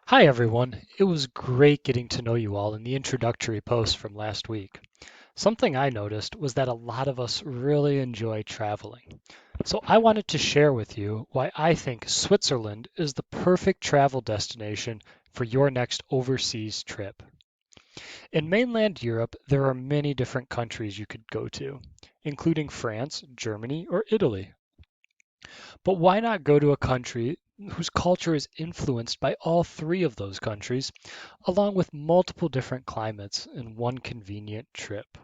Hi everyone. It was great getting to know you all in the introductory post from last week. Something I noticed was that a lot of us really enjoy traveling. So I wanted to share with you why I think Switzerland is the perfect travel destination for your next overseas trip. In mainland Europe, there are many different countries you could go to, including France, Germany, or Italy. But why not go to a country whose culture is influenced by all three of those countries, along with multiple different climates in one convenient trip?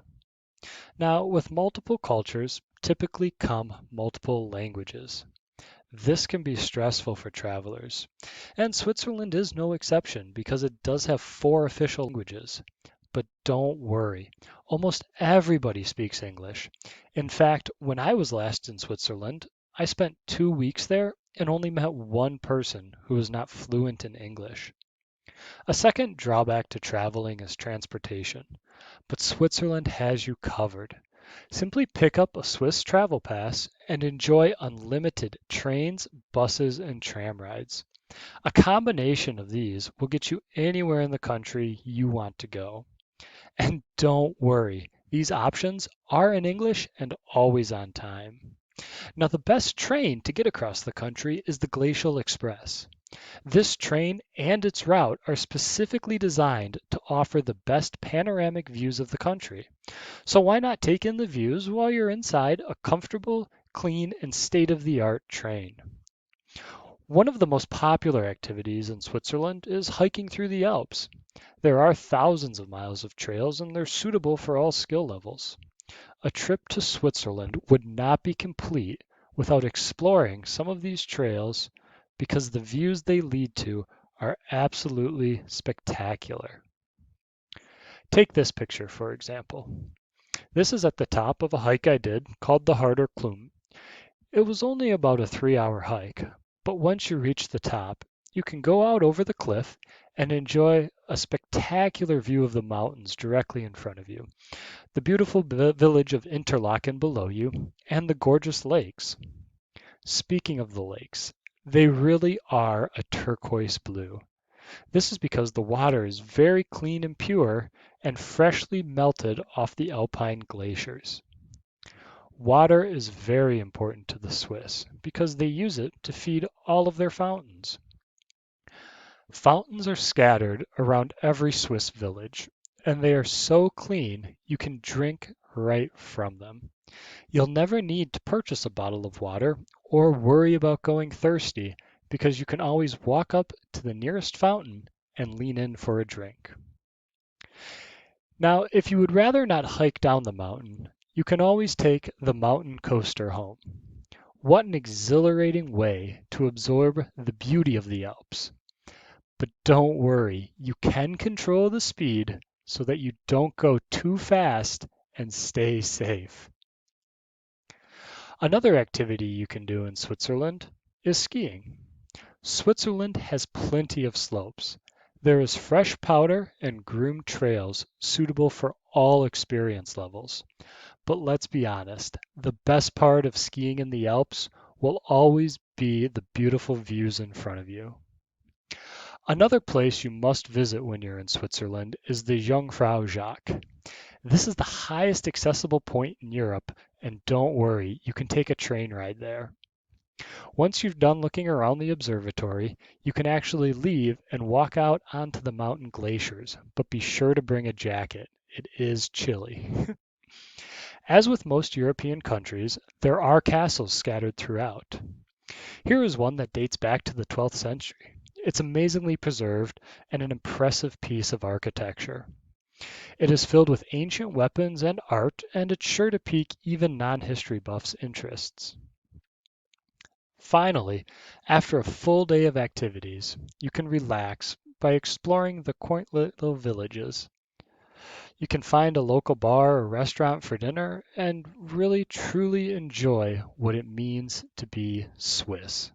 Now, with multiple cultures typically come multiple languages. This can be stressful for travelers, and Switzerland is no exception because it does have four official languages. But don't worry, almost everybody speaks English. In fact, when I was last in Switzerland, I spent 2 weeks there and only met one person who was not fluent in English. A second drawback to traveling is transportation, but Switzerland has you covered. Simply pick up a Swiss travel pass and enjoy unlimited trains, buses, and tram rides. A combination of these will get you anywhere in the country you want to go. And don't worry, these options are in English and always on time. Now, the best train to get across the country is the Glacial Express. This train and its route are specifically designed to offer the best panoramic views of the country. So why not take in the views while you're inside a comfortable, clean, and state-of-the-art train? One of the most popular activities in Switzerland is hiking through the Alps. There are thousands of miles of trails and they're suitable for all skill levels. A trip to Switzerland would not be complete without exploring some of these trails because the views they lead to are absolutely spectacular. Take this picture, for example. This is at the top of a hike I did called the Harder Klum. It was only about a 3-hour hike, but once you reach the top, you can go out over the cliff and enjoy a spectacular view of the mountains directly in front of you, the beautiful village of Interlaken below you, and the gorgeous lakes. Speaking of the lakes, they really are a turquoise blue. This is because the water is very clean and pure and freshly melted off the alpine glaciers. Water is very important to the Swiss because they use it to feed all of their fountains. Fountains are scattered around every Swiss village, and they are so clean you can drink right from them. You'll never need to purchase a bottle of water or worry about going thirsty because you can always walk up to the nearest fountain and lean in for a drink. Now, if you would rather not hike down the mountain, you can always take the mountain coaster home. What an exhilarating way to absorb the beauty of the Alps. But don't worry, you can control the speed so that you don't go too fast and stay safe. Another activity you can do in Switzerland is skiing. Switzerland has plenty of slopes. There is fresh powder and groomed trails suitable for all experience levels. But let's be honest, the best part of skiing in the Alps will always be the beautiful views in front of you. Another place you must visit when you're in Switzerland is the Jungfrau Joch. This is the highest accessible point in Europe, and don't worry, you can take a train ride there. Once you've done looking around the observatory, you can actually leave and walk out onto the mountain glaciers, but be sure to bring a jacket. It is chilly. As with most European countries, there are castles scattered throughout. Here is one that dates back to the 12th century. It's amazingly preserved and an impressive piece of architecture. It is filled with ancient weapons and art, and it's sure to pique even non-history buffs' interests. Finally, after a full day of activities, you can relax by exploring the quaint little villages. You can find a local bar or restaurant for dinner and really truly enjoy what it means to be Swiss.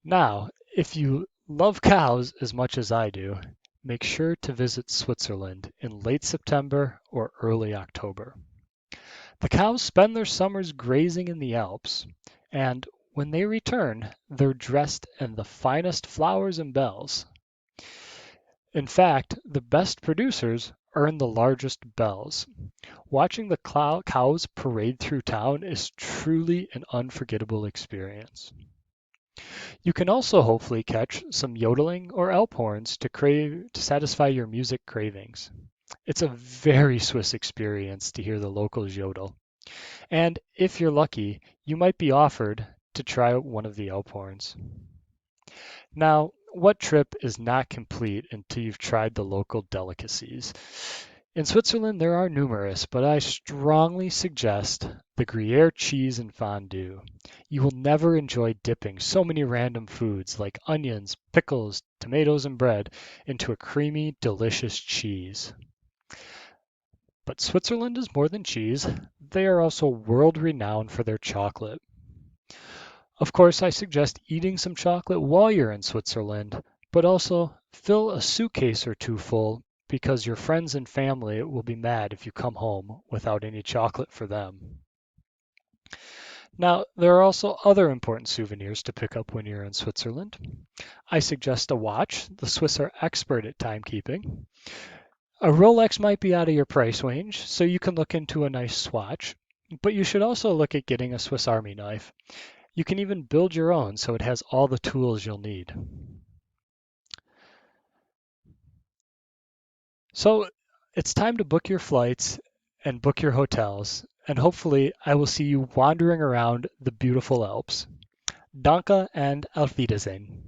Now, if you love cows as much as I do, make sure to visit Switzerland in late September or early October. The cows spend their summers grazing in the Alps, and when they return, they're dressed in the finest flowers and bells. In fact, the best producers earn the largest bells. Watching the cows parade through town is truly an unforgettable experience. You can also hopefully catch some yodeling or Alp horns to satisfy your music cravings. It's a very Swiss experience to hear the locals yodel. And if you're lucky, you might be offered to try one of the Alp horns. Now, what trip is not complete until you've tried the local delicacies? In Switzerland, there are numerous, but I strongly suggest the Gruyere cheese and fondue. You will never enjoy dipping so many random foods like onions, pickles, tomatoes, and bread into a creamy, delicious cheese. But Switzerland is more than cheese. They are also world renowned for their chocolate. Of course, I suggest eating some chocolate while you're in Switzerland, but also fill a suitcase or two full because your friends and family will be mad if you come home without any chocolate for them. Now, there are also other important souvenirs to pick up when you're in Switzerland. I suggest a watch. The Swiss are expert at timekeeping. A Rolex might be out of your price range, so you can look into a nice swatch, but you should also look at getting a Swiss Army knife. You can even build your own so it has all the tools you'll need. So it's time to book your flights and book your hotels, and hopefully I will see you wandering around the beautiful Alps. Danke and auf Wiedersehen.